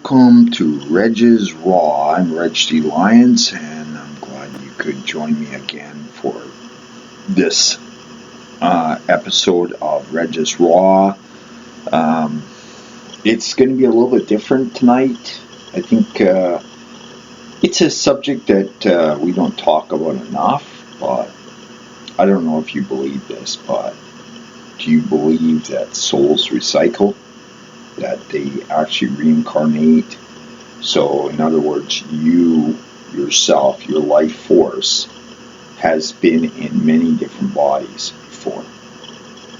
Welcome to Reg's Raw. I'm Reg D. Lyons, and I'm glad you could join me again for this episode of Reg's Raw. It's going to be a little bit different tonight. I think it's a subject that we don't talk about enough, but I don't know if you believe this, but do you believe that souls recycle? That they actually reincarnate? So in other words, you yourself, your life force, has been in many different bodies before.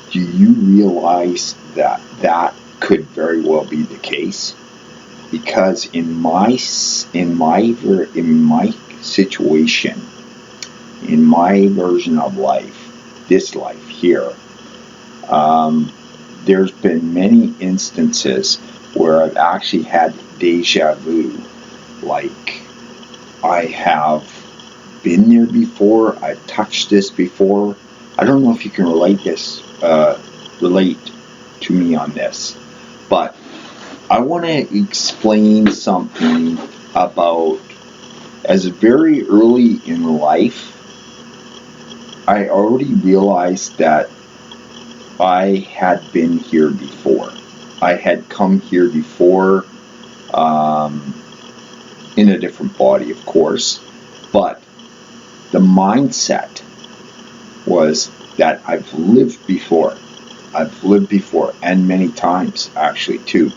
Do you realize that that could very well be the case? Because in my situation, in my version of life, this life here, there's been many instances where I've actually had deja vu, like I have been there before, I've touched this before. I don't know if you can relate to me on this, but I want to explain something about, as very early in life, I already realized that I had been here before. I had come here before, in a different body, of course, but the mindset was that I've lived before. I've lived before, and many times, actually, too.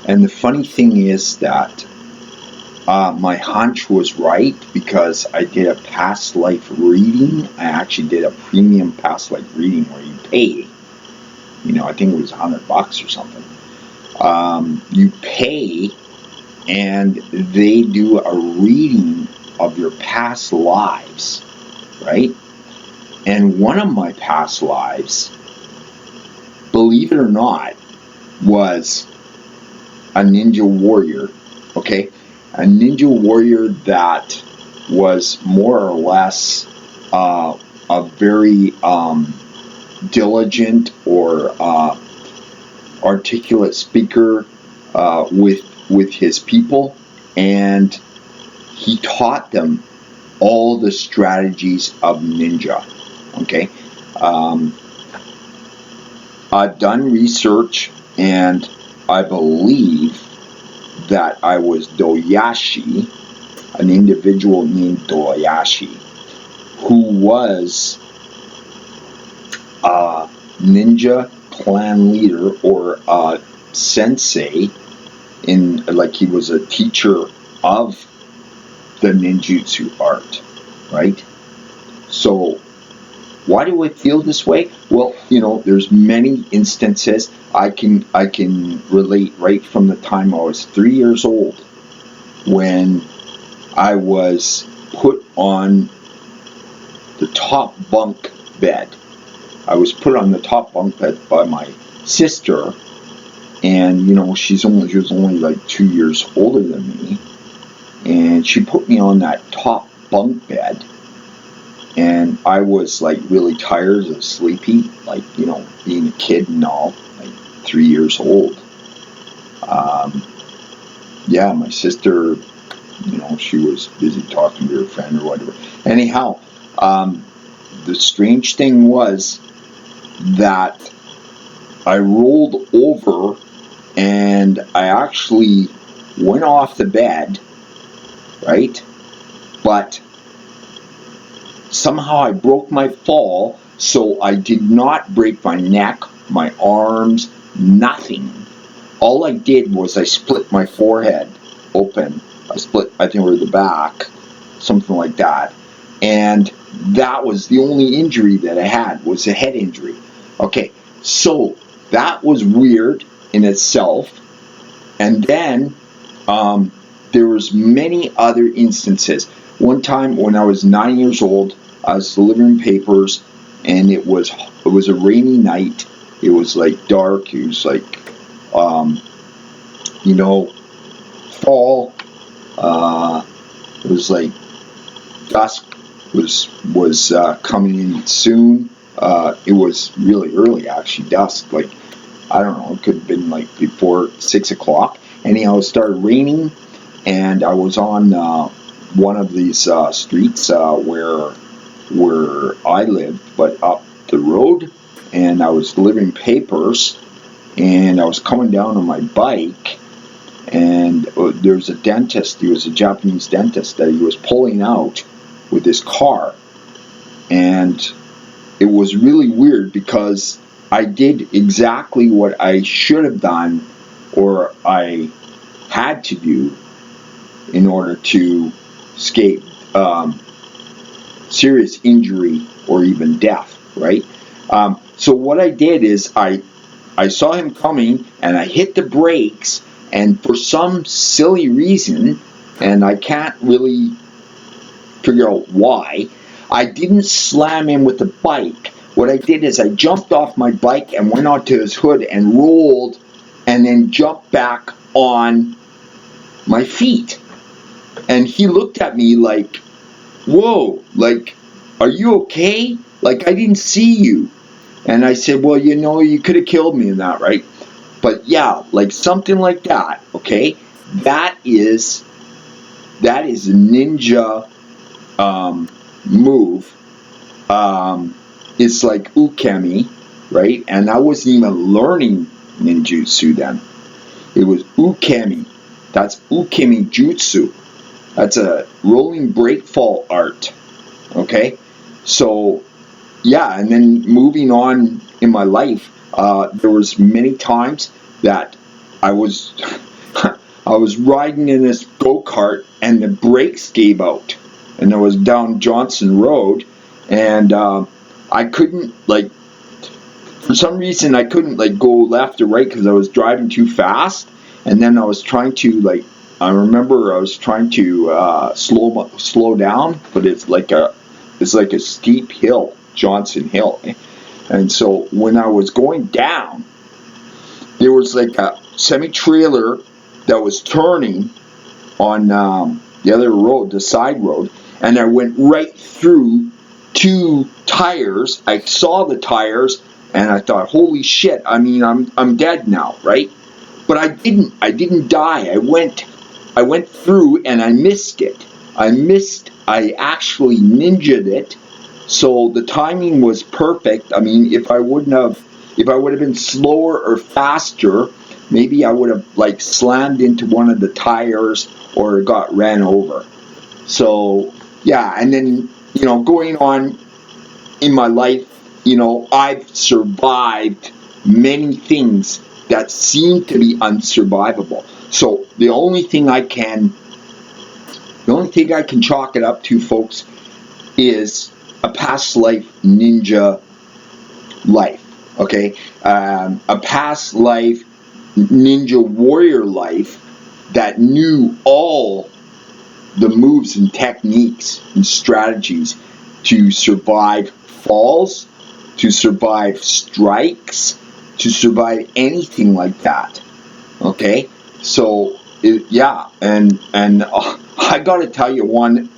And the funny thing is that my hunch was right, because I did a past life reading. I actually did a premium past life reading where you pay, I think it was $100 or something. You pay, and they do a reading of your past lives, right? And one of my past lives, believe it or not, was a ninja warrior, okay? A ninja warrior that was more or less a very diligent or articulate speaker with his people, and he taught them all the strategies of ninja, okay? I've done research, and I believe that I was Doyashi, an individual named Doyashi, who was a ninja clan leader, or a sensei, he was a teacher of the ninjutsu art, right? So why do I feel this way? Well, there's many instances. I can relate right from the time I was 3 years old, when I was put on the top bunk bed. I was put on the top bunk bed by my sister, and she was only like 2 years older than me, and she put me on that top bunk bed. And I was like really tired and sleepy, like, being a kid and all, like 3 years old. My sister, she was busy talking to her friend or whatever. Anyhow, the strange thing was that I rolled over, and I actually went off the bed, right? But somehow I broke my fall, so I did not break my neck, my arms, nothing. All I did was I split my forehead open. I think it was the back, something like that. And that was the only injury that I had, was a head injury. Okay, so that was weird in itself. And then there was many other instances. One time when I was 9 years old, I was delivering papers, and it was a rainy night. It was like dark. It was like fall. It was like dusk was coming in soon. It was really early, actually, dusk. Like, I don't know, it could have been like before 6 o'clock. Anyhow, it started raining, and I was on one of these streets where I lived, but up the road, and I was delivering papers, and I was coming down on my bike, and there was a dentist. He was a Japanese dentist that he was pulling out with his car, and it was really weird because I did exactly what I should have done, or I had to do, in order to escape serious injury or even death, right? So what I did is I saw him coming, and I hit the brakes, and for some silly reason, and I can't really figure out why, I didn't slam him with the bike. What I did is I jumped off my bike and went onto his hood and rolled, and then jumped back on my feet. And he looked at me like, whoa, like, are you okay? Like, I didn't see you. And I said, well, you could have killed me in that, right? But yeah, like something like that, okay? That is a ninja move. It's like ukemi, right? And I wasn't even learning ninjutsu then. It was ukemi. That's ukemi jutsu. That's a rolling break fall art, okay? So, yeah, and then moving on in my life, there was many times that I was I was riding in this go-kart, and the brakes gave out, and I was down Johnson Road, and I couldn't, like, for some reason I couldn't, like, go left or right because I was driving too fast, and then I was trying to, like, I remember I was trying to slow down, but it's like a steep hill, Johnson Hill. And so when I was going down, there was like a semi-trailer that was turning on the other road, the side road, and I went right through two tires. I saw the tires, and I thought, holy shit, I mean, I'm dead now, right? But I didn't die. I went through, and I missed it. I actually ninja'd it. So the timing was perfect. I mean, if I would have been slower or faster, maybe I would have, like, slammed into one of the tires or got ran over. So yeah, and then, going on in my life, I've survived many things that seem to be unsurvivable. So the only thing I can chalk it up to, folks, is a past life ninja life, okay? A past life ninja warrior life that knew all the moves and techniques and strategies to survive falls, to survive strikes, to survive anything like that, okay? So, yeah, and I gotta tell you, one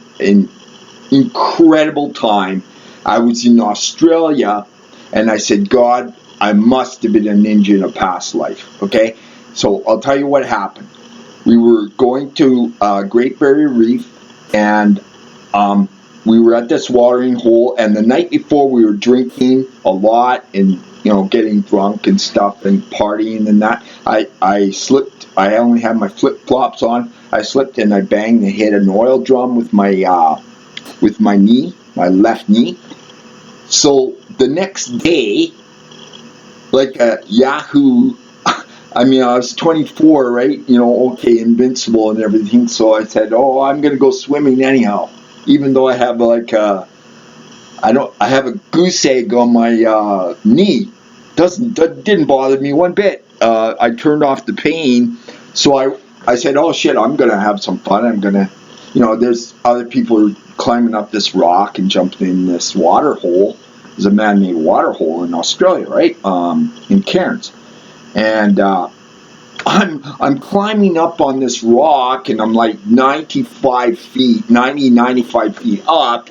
incredible time. I was in Australia, and I said, God, I must have been a ninja in a past life, okay? So I'll tell you what happened. We were going to Great Barrier Reef, and we were at this watering hole, and the night before we were drinking a lot and, getting drunk and stuff and partying and that. I slipped. I only had my flip-flops on. I slipped, and I banged and hit an oil drum with my knee, my left knee. So the next day, like a Yahoo, I mean, I was 24, right? Okay, invincible and everything. So I said, oh, I'm going to go swimming anyhow. Even though I have I have a goose egg on my knee. Didn't bother me one bit. I turned off the pain. So I said, oh shit, I'm going to have some fun. I'm going to, there's other people climbing up this rock and jumping in this water hole. There's a man-made water hole in Australia, right? In Cairns. And I'm climbing up on this rock, and I'm like 95 feet up,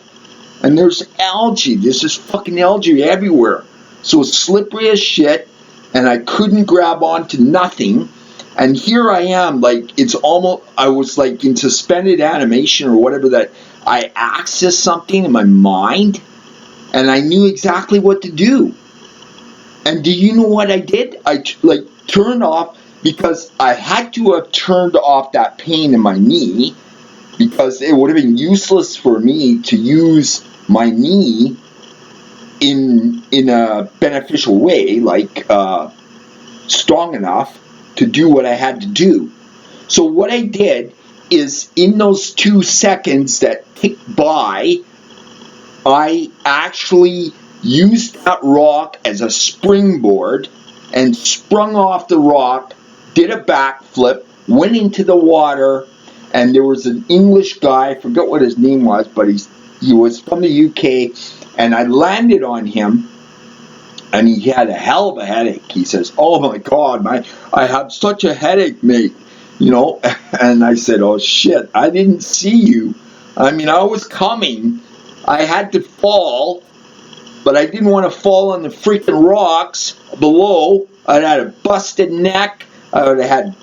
and there's algae. There's this fucking algae everywhere. So it's slippery as shit, and I couldn't grab onto nothing. And here I am, like, it's almost, I was like in suspended animation or whatever, that I accessed something in my mind and I knew exactly what to do. And do you know what I did? I like turned off, because I had to have turned off that pain in my knee, because it would have been useless for me to use my knee in a beneficial way, like strong enough to do what I had to do. So what I did is, in those 2 seconds that ticked by, I actually used that rock as a springboard and sprung off the rock, did a backflip, went into the water, and there was an English guy, I forget what his name was, but he was from the UK, and I landed on him, and he had a hell of a headache. He says, "Oh my God, I have such a headache, mate." You know, and I said, "Oh shit, I didn't see you. I mean, I was coming. I had to fall, but I didn't want to fall on the freaking rocks below. I'd had a busted neck. I would have had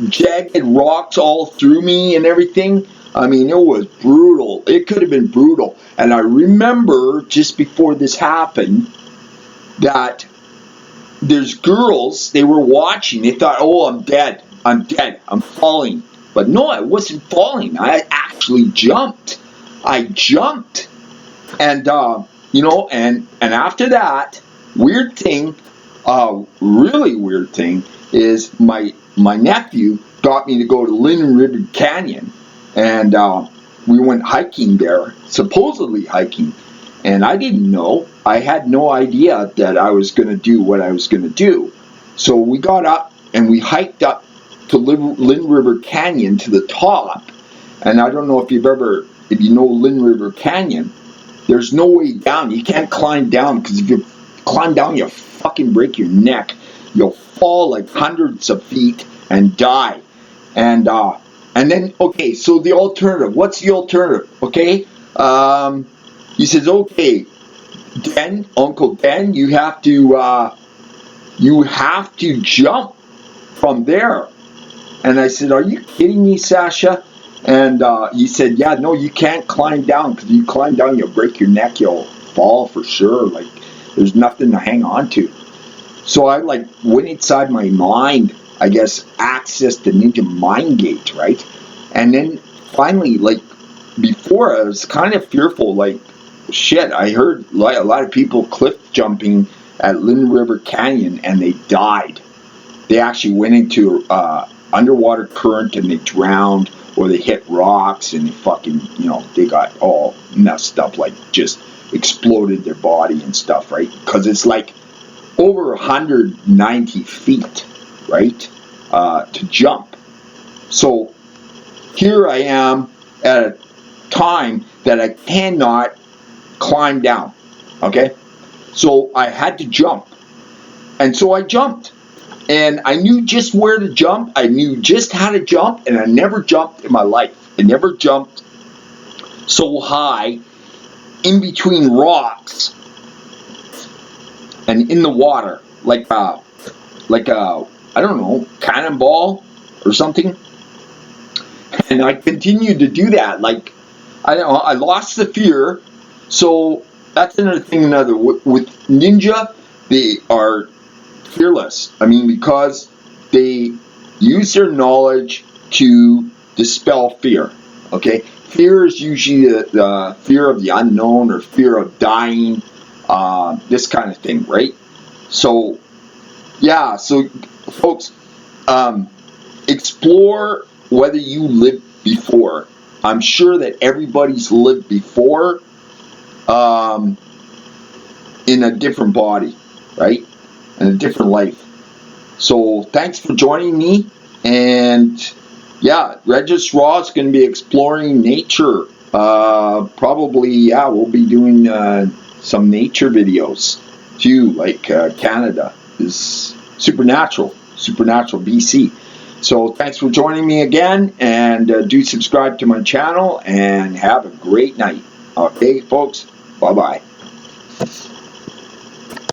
jagged rocks all through me and everything. I mean, it was brutal. It could have been brutal." And I remember just before this happened that there's girls, they were watching. They thought, "Oh, I'm dead. I'm falling." But no, I wasn't falling. I actually jumped. I jumped. And, you know, and after that, weird thing, really weird thing, is my nephew got me to go to Lynn River Canyon, and we went hiking there, supposedly hiking, and I didn't know. I had no idea that I was going to do what I was going to do. So we got up and we hiked up to Lynn River Canyon to the top, and I don't know if you know Lynn River Canyon. There's no way down. You can't climb down, because if you climb down, you'll fucking break your neck. You'll fall like hundreds of feet and die. And then, okay, so the alternative. What's the alternative? Okay, he says, "Okay, Den, Uncle Den, you have to jump from there." And I said, "Are you kidding me, Sasha?" And he said, "Yeah, no, you can't climb down, because if you climb down, you'll break your neck, you'll fall for sure. Like, there's nothing to hang on to." So I like went inside my mind, I guess, accessed the ninja mind gate, right? And then finally, like, before I was kind of fearful, like, shit, I heard a lot of people cliff jumping at Lynn River Canyon and they died. They actually went into underwater current and they drowned, or they hit rocks and they fucking, you know, they got all messed up, like just exploded their body and stuff, right? Because it's like over 190 feet, right, to jump. So here I am at a time that I cannot climb down, okay? So I had to jump. And so I jumped. And I knew just where to jump. I knew just how to jump. And I never jumped in my life. I never jumped so high in between rocks and in the water, like a I don't know, cannonball or something. And I continued to do that. Like, I don't know, I lost the fear. So that's another thing. With ninja, they are fearless. I mean, because they use their knowledge to dispel fear. Okay, fear is usually the fear of the unknown or fear of dying, this kind of thing, right? So, yeah. So, folks, explore whether you lived before. I'm sure that everybody's lived before, in a different body, right? In a different life. So thanks for joining me. And yeah, Regis Raw is going to be exploring nature. Probably, yeah, we'll be doing some nature videos too, like Canada is supernatural BC. So thanks for joining me again, and do subscribe to my channel, and have a great night. Okay, folks, bye-bye.